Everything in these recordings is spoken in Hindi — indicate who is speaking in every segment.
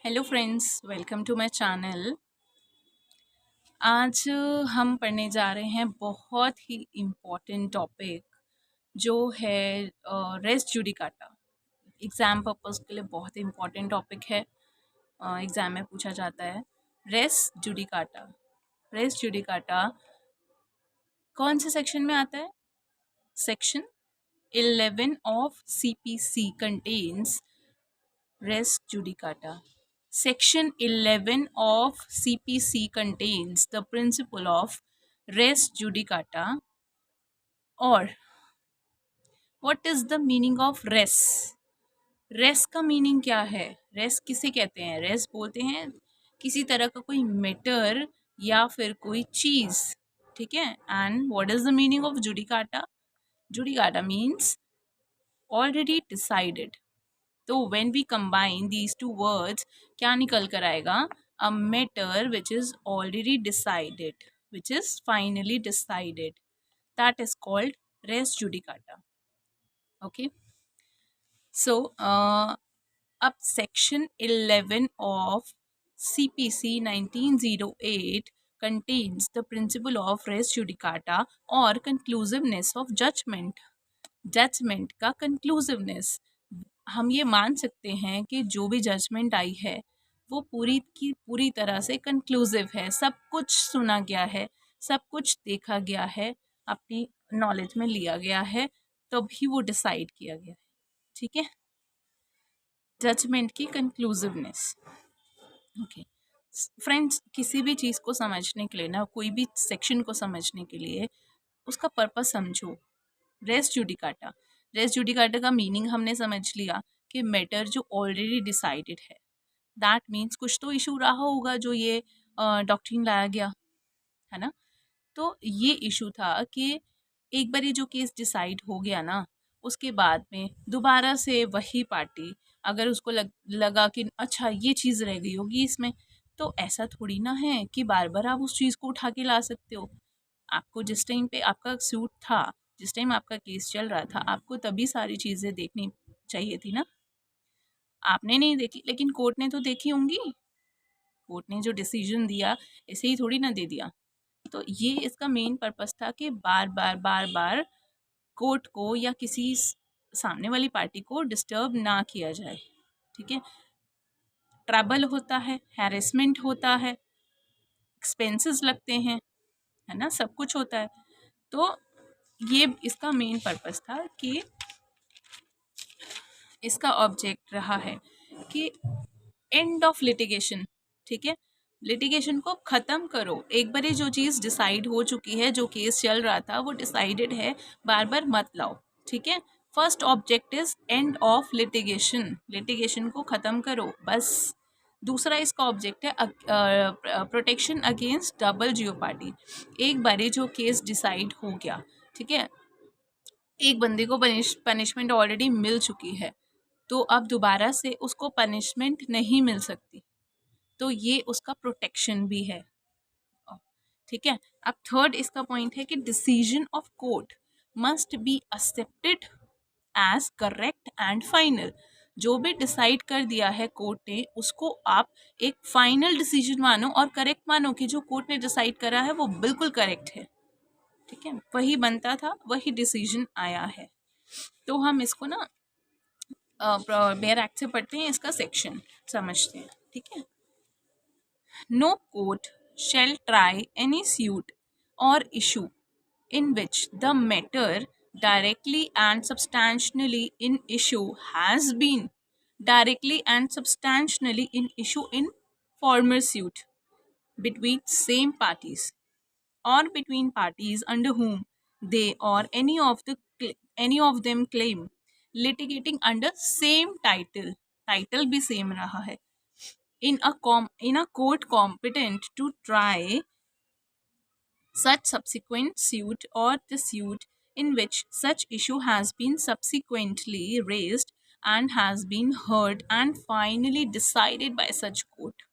Speaker 1: Hello friends, welcome to my channel. आज हम पढ़ने जा रहे हैं बहुत ही इम्पोर्टेंट टॉपिक जो है रेस जुडिकाटा। एग्ज़ाम पर्पस के लिए बहुत इम्पोर्टेंट टॉपिक है। एग्ज़ाम में पूछा जाता है रेस जुडिकाटा। रेस जुडिकाटा कौन से सेक्शन में आता है? Section 11 of CPC contains res judicata. Section 11 of CPC contains the principle of res judicata. और what is the meaning of res? res का मीनिंग क्या है? res किसे कहते हैं? res बोलते हैं किसी तरह का कोई मैटर या फिर कोई चीज़, ठीक है। And what is the meaning of judicata? Judicata means already decided. तो when we combine these two words क्या निकल कर आएगा? A matter which is already decided, which is finally decided, that is called res judicata. Okay, so अब section 11 of CPC 1908 contains the principle of res judicata or conclusiveness of judgment. Judgement का कंक्लूसिवनेस, हम ये मान सकते हैं कि जो भी जजमेंट आई है वो पूरी की पूरी तरह से कंक्लूसिव है। सब कुछ सुना गया है, सब कुछ देखा गया है, अपनी नॉलेज में लिया गया है, तभी वो डिसाइड किया गया है। ठीक है, जजमेंट की कंक्लूसिवनेस। ओके फ्रेंड्स, किसी भी चीज़ को समझने के लिए ना, कोई भी सेक्शन को समझने के लिए उसका पर्पस समझो। रेस जुडिकाटा, रेस जुडिकाटा का मीनिंग हमने समझ लिया कि मैटर जो ऑलरेडी डिसाइडेड है। दैट मीन्स कुछ तो इशू रहा होगा जो ये डॉक्ट्रिन लाया गया है ना। तो ये इशू था कि एक बार ये जो केस डिसाइड हो गया ना, उसके बाद में दोबारा से वही पार्टी अगर उसको लगा कि अच्छा ये चीज़ रह गई होगी इसमें, तो ऐसा थोड़ी ना है कि बार बार आप उस चीज़ को उठा के ला सकते हो। आपको जिस टाइम पे आपका सूट था, जिस टाइम आपका केस चल रहा था, आपको तभी सारी चीज़ें देखनी चाहिए थी ना। आपने नहीं देखी, लेकिन कोर्ट ने तो देखी होंगी। कोर्ट ने जो डिसीजन दिया ऐसे ही थोड़ी ना दे दिया। तो ये इसका मेन पर्पस था कि बार बार कोर्ट को या किसी सामने वाली पार्टी को डिस्टर्ब ना किया जाए। ठीक है, ट्रबल होता है, हैरेसमेंट होता है, एक्सपेंसेस लगते हैं, है ना, सब कुछ होता है। तो ये इसका मेन पर्पस था कि इसका ऑब्जेक्ट रहा है कि एंड ऑफ लिटिगेशन। ठीक है, लिटिगेशन को ख़त्म करो। एक बार जो चीज़ डिसाइड हो चुकी है, जो केस चल रहा था वो डिसाइडेड है, बार बार मत लाओ। ठीक है, first object is end of litigation, litigation को ख़त्म करो बस। दूसरा इसका ऑब्जेक्ट है प्रोटेक्शन अगेंस्ट डबल जियोपार्डी। एक बार जो केस डिसाइड हो गया, ठीक है, एक बंदे को पनिशमेंट ऑलरेडी मिल चुकी है, तो अब दोबारा से उसको पनिशमेंट नहीं मिल सकती, तो ये उसका प्रोटेक्शन भी है। ठीक है, अब थर्ड इसका पॉइंट है कि decision of court must be accepted as correct and final. जो भी डिसाइड कर दिया है कोर्ट ने, उसको आप एक फाइनल डिसीजन मानो और करेक्ट मानो कि जो कोर्ट ने डिसाइड करा है वो बिल्कुल करेक्ट है। ठीक है, वही बनता था, वही डिसीजन आया है। तो हम इसको ना बेयर एक्ट से पढ़ते हैं, इसका सेक्शन समझते हैं। ठीक है, no court shall try any suit or issue in which the matter directly and substantially in issue has been directly and substantially in issue in former suit between same parties or between parties under whom they or any of them claim litigating under same title भी सेम रहा है, in a court competent to try such subsequent suit or the suit in which such issue has been subsequently raised and has been heard and finally decided by such court।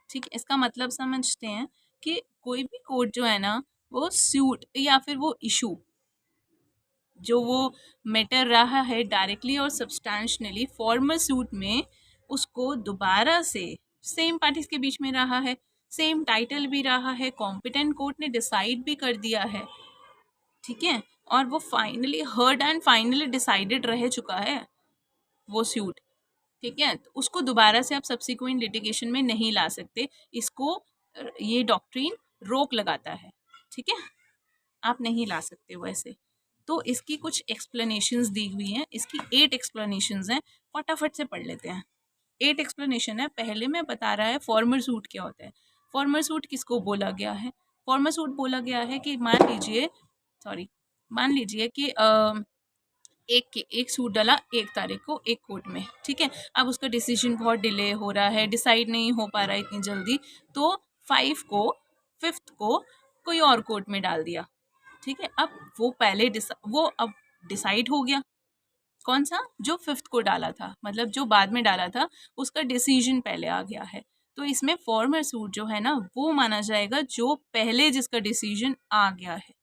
Speaker 1: ठीक है, इसका मतलब समझते हैं कि कोई भी कोर्ट जो है ना, वो सूट या फिर वो इशू जो वो मैटर रहा है डायरेक्टली और सब्सटेंशनली फॉर्मल सूट में, उसको दोबारा से सेम पार्टीज के बीच में रहा है, सेम टाइटल भी रहा है, कॉम्पिटेंट कोर्ट ने डिसाइड भी कर दिया है, ठीक है, और वो finally heard and finally decided रह चुका है वो सूट, ठीक है, तो उसको दोबारा से आप सब्सिक्वेंट लिटिगेशन में नहीं ला सकते। इसको ये डॉक्ट्रिन रोक लगाता है, ठीक है, आप नहीं ला सकते वैसे। तो इसकी कुछ एक्सप्लेनेशंस दी हुई हैं, इसकी 8 एक्सप्लेनेशंस हैं, फटाफट से पढ़ लेते हैं। 8 एक्सप्लेनेशन है। पहले में बता रहा है फॉर्मर सूट क्या होता है। फॉर्मर सूट किसको बोला गया है? फॉर्मर सूट बोला गया है कि मान लीजिए कि एक सूट डाला 1 तारीख को एक कोर्ट में, ठीक है, अब उसका डिसीजन बहुत डिले हो रहा है, डिसाइड नहीं हो पा रहा है इतनी जल्दी, तो 5th को कोई और कोर्ट में डाल दिया, ठीक है, अब वो अब डिसाइड हो गया, कौन सा? जो 5th को डाला था, मतलब जो बाद में डाला था उसका डिसीजन पहले आ गया है। तो इसमें फॉर्मर सूट जो है ना वो माना जाएगा जो पहले जिसका डिसीजन आ गया है,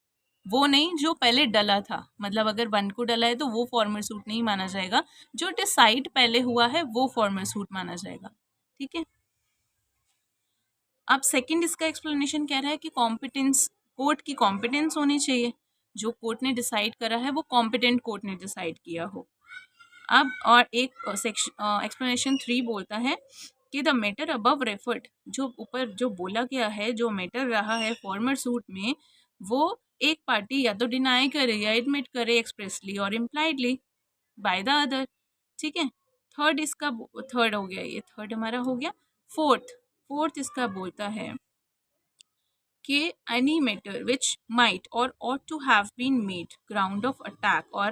Speaker 1: वो नहीं जो पहले डला था। मतलब अगर 1 को डला है तो वो फॉर्मर सूट नहीं माना जाएगा, जो डिसाइड पहले हुआ है वो फॉर्मर सूट माना जाएगा, ठीक है। अब सेकंड इसका एक्सप्लेनेशन कह रहा है कि कॉम्पिटेंस, कोर्ट की कॉम्पिटेंस होनी चाहिए, जो कोर्ट ने डिसाइड करा है वो कॉम्पिटेंट कोर्ट ने डिसाइड किया हो। अब और एक सेक्शन एक्सप्लेनेशन 3 बोलता है कि द मैटर अबव रेफर्ड, जो ऊपर जो बोला गया है, जो मैटर रहा है फॉर्मर सूट में, वो एक पार्टी या तो डिनाई करे या एडमिट करे एक्सप्रेसली और इम्प्लाइडली बाय द अदर, ठीक है। थर्ड हो गया, ये थर्ड हमारा हो गया। फोर्थ इसका बोलता है कि any matter which might or ought to have been made ground of attack or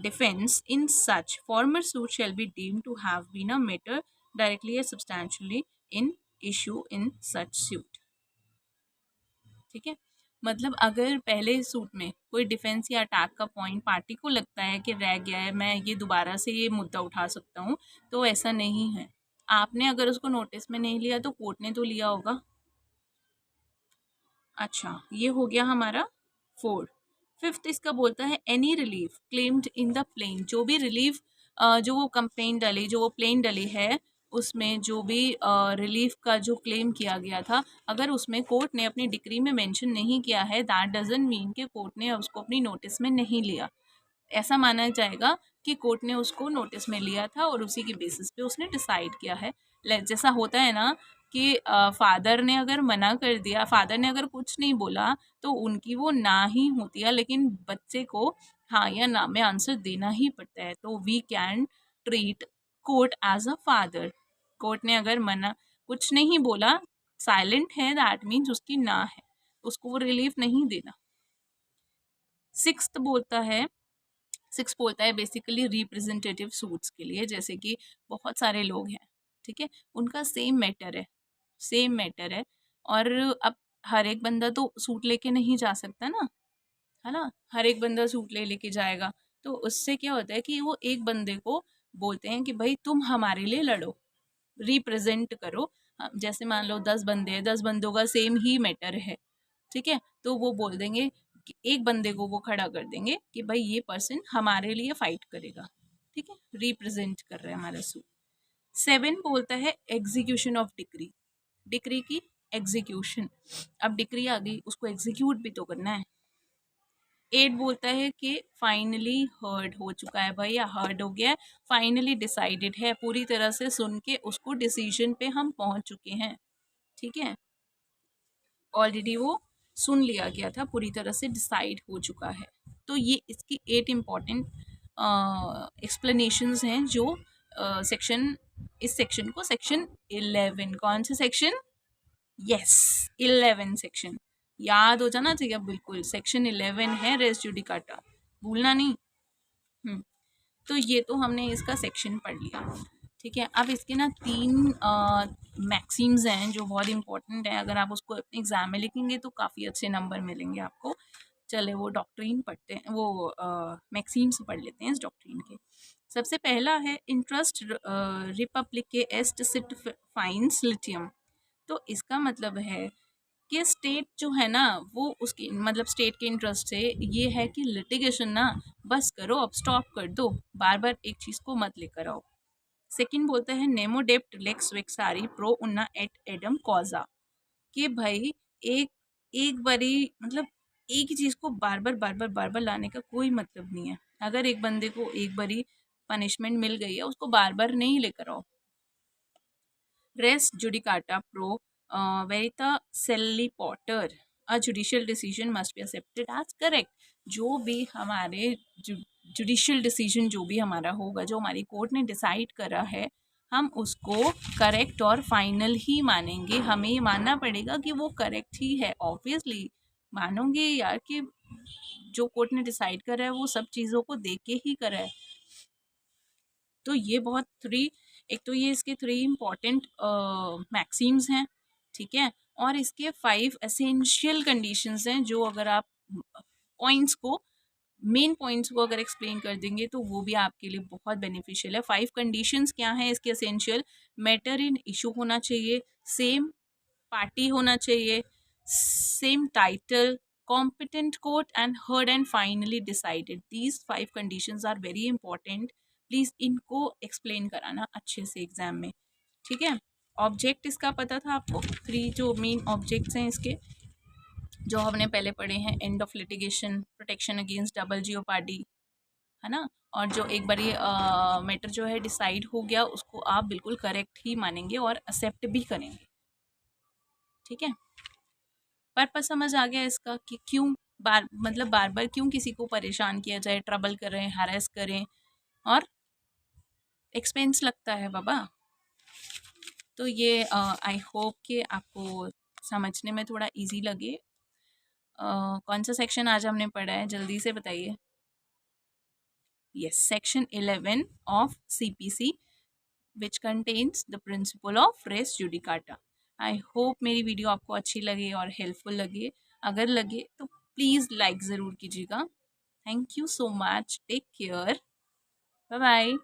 Speaker 1: defense in such former suit shall be deemed to have been a matter directly or substantially in issue in such suit, ठीक है। मतलब अगर पहले सूट में कोई डिफेंस या अटैक का पॉइंट पार्टी को लगता है कि रह गया है, मैं ये दोबारा से ये मुद्दा उठा सकता हूँ, तो ऐसा नहीं है। आपने अगर उसको नोटिस में नहीं लिया तो कोर्ट ने तो लिया होगा। अच्छा, ये हो गया हमारा 4। 5th इसका बोलता है any relief claimed in the plaint, जो भी रिलीफ जो वो कंप्लेन डली, जो वो प्लेन डली है, उसमें जो भी रिलीफ का जो क्लेम किया गया था, अगर उसमें कोर्ट ने अपनी डिक्री में मेंशन नहीं किया है, दैट डजंट मीन कि कोर्ट ने उसको अपनी नोटिस में नहीं लिया। ऐसा माना जाएगा कि कोर्ट ने उसको नोटिस में लिया था और उसी के बेसिस पे उसने डिसाइड किया है। जैसा होता है ना कि फादर ने अगर मना कर दिया, फादर ने अगर कुछ नहीं बोला तो उनकी वो ना ही होती है, लेकिन बच्चे को हाँ या ना में आंसर देना ही पड़ता है। तो we can treat court as a father. Court ने अगर मना कुछ नहीं बोला, साइलेंट है, दैट मीन्स उसकी ना है, उसको वो रिलीफ नहीं देना। सिक्स्थ बोलता है 6 बोलता है बेसिकली रिप्रेजेंटेटिव सूट्स के लिए, जैसे कि बहुत सारे लोग हैं, ठीक है, उनका सेम मैटर है, और अब हर एक बंदा तो सूट लेके नहीं जा सकता ना, है ना, हर एक बंदा सूट लेके जाएगा, तो उससे क्या होता है कि वो एक बंदे को बोलते हैं कि भाई तुम हमारे लिए लड़ो, रिप्रेजेंट करो। जैसे मान लो 10 बंदे हैं, 10 बंदों का सेम ही मैटर है, ठीक है, तो वो बोल देंगे कि एक बंदे को वो खड़ा कर देंगे कि भाई ये पर्सन हमारे लिए फाइट करेगा, ठीक है, रिप्रेजेंट कर रहा है हमारा सूट। 7 बोलता है एग्जीक्यूशन ऑफ डिक्री, डिक्री की एग्जीक्यूशन, अब डिक्री आ गई, उसको एग्जीक्यूट भी तो करना है। 8 बोलता है कि फाइनली हर्ड हो चुका है, भैया हर्ड हो गया है, फाइनली डिसाइडेड है, पूरी तरह से सुन के उसको डिसीजन पे हम पहुंच चुके हैं, ठीक है, ऑलरेडी वो सुन लिया गया था, पूरी तरह से डिसाइड हो चुका है। तो ये इसकी 8 इम्पॉर्टेंट एक्सप्लेनेशंस हैं जो सेक्शन इस सेक्शन को सेक्शन 11, कौन से सेक्शन? यस, 11 सेक्शन याद हो जाना चाहिए बिल्कुल, सेक्शन 11 है रेस जुडिकाटा, भूलना नहीं। तो ये तो हमने इसका सेक्शन पढ़ लिया, ठीक है। अब इसके ना 3 मैक्सिम्स हैं जो बहुत इंपॉर्टेंट है, अगर आप उसको अपने एग्जाम में लिखेंगे तो काफ़ी अच्छे नंबर मिलेंगे आपको। चले वो डॉक्ट्रिन पढ़ते हैं, वो मैक्सिम्स पढ़ लेते हैं इस डॉक्ट्रिन के। सबसे पहला है इंटरेस्ट रिपब्लिक के एस्ट सिट फाइन्स लिथियम। तो इसका मतलब है कि स्टेट जो है ना वो उसकी मतलब स्टेट के इंटरेस्ट से ये है कि लिटिगेशन ना बस करो, अब स्टॉप कर दो, बार बार एक चीज़ को मत लेकर आओ, सेकंड बोलता है नेमो डेप्ट लेक्स वेक्सारी प्रो उन्ना एट एडम कॉजा, कि भाई एक एक बारी मतलब एक ही चीज़ को बार बार लाने का कोई मतलब नहीं है। अगर एक बंदे को एक बारी पनिशमेंट मिल गई है, उसको बार बार नहीं लेकर आओ। रेस जुडिकाटा प्रो वेरिता सेल्ली पॉटर, a judicial decision must be accepted as correct. जो भी हमारे जुडिशियल डिसीजन जो भी हमारा होगा, जो हमारी कोर्ट ने डिसाइड करा है, हम उसको करेक्ट और फाइनल ही मानेंगे। हमें ये मानना पड़ेगा कि वो करेक्ट ही है। ऑब्वियसली मानोगे यार कि जो कोर्ट ने डिसाइड करा है वो सब चीज़ों को देख के ही करा है। तो ये बहुत एक तो ये इसके 3 इम्पॉर्टेंट मैक्सिम्स हैं, ठीक है? और इसके 5 एसेंशियल कंडीशंस हैं, जो अगर आप पॉइंट्स को मेन पॉइंट्स को अगर एक्सप्लेन कर देंगे तो वो भी आपके लिए बहुत बेनिफिशियल है। 5 कंडीशंस क्या हैं इसके एसेंशियल? मैटर इन इशू होना चाहिए, सेम पार्टी होना चाहिए, same title, competent court and heard and finally decided. These 5 conditions are very important. Please इनको एक्सप्लेन कराना अच्छे से एग्जाम में, ठीक है? ऑब्जेक्ट इसका पता था आपको? 3 जो मेन ऑब्जेक्ट्स हैं इसके, जो हमने पहले पढ़े हैं, end of litigation, protection against double jeopardy, है ना? और जो एक बार ये मैटर जो है डिसाइड हो गया, उसको आप बिल्कुल करेक्ट ही मानेंगे और एक्सेप्ट भी करेंगे, ठीक है? पर्पस समझ आ गया इसका कि क्यों बार बार क्यों किसी को परेशान किया जाए, ट्रबल करें, हरेस करें और एक्सपेंस लगता है बाबा। तो ये आई होप कि आपको समझने में थोड़ा इजी लगे। कौन सा सेक्शन आज हमने पढ़ा है, जल्दी से बताइए। Yes, section 11 of CPC which contains the principle of res judicata. I hope मेरी वीडियो आपको अच्छी लगे और हेल्पफुल लगे। अगर लगे तो प्लीज़ लाइक ज़रूर कीजिएगा। Thank you so much, take care, bye bye.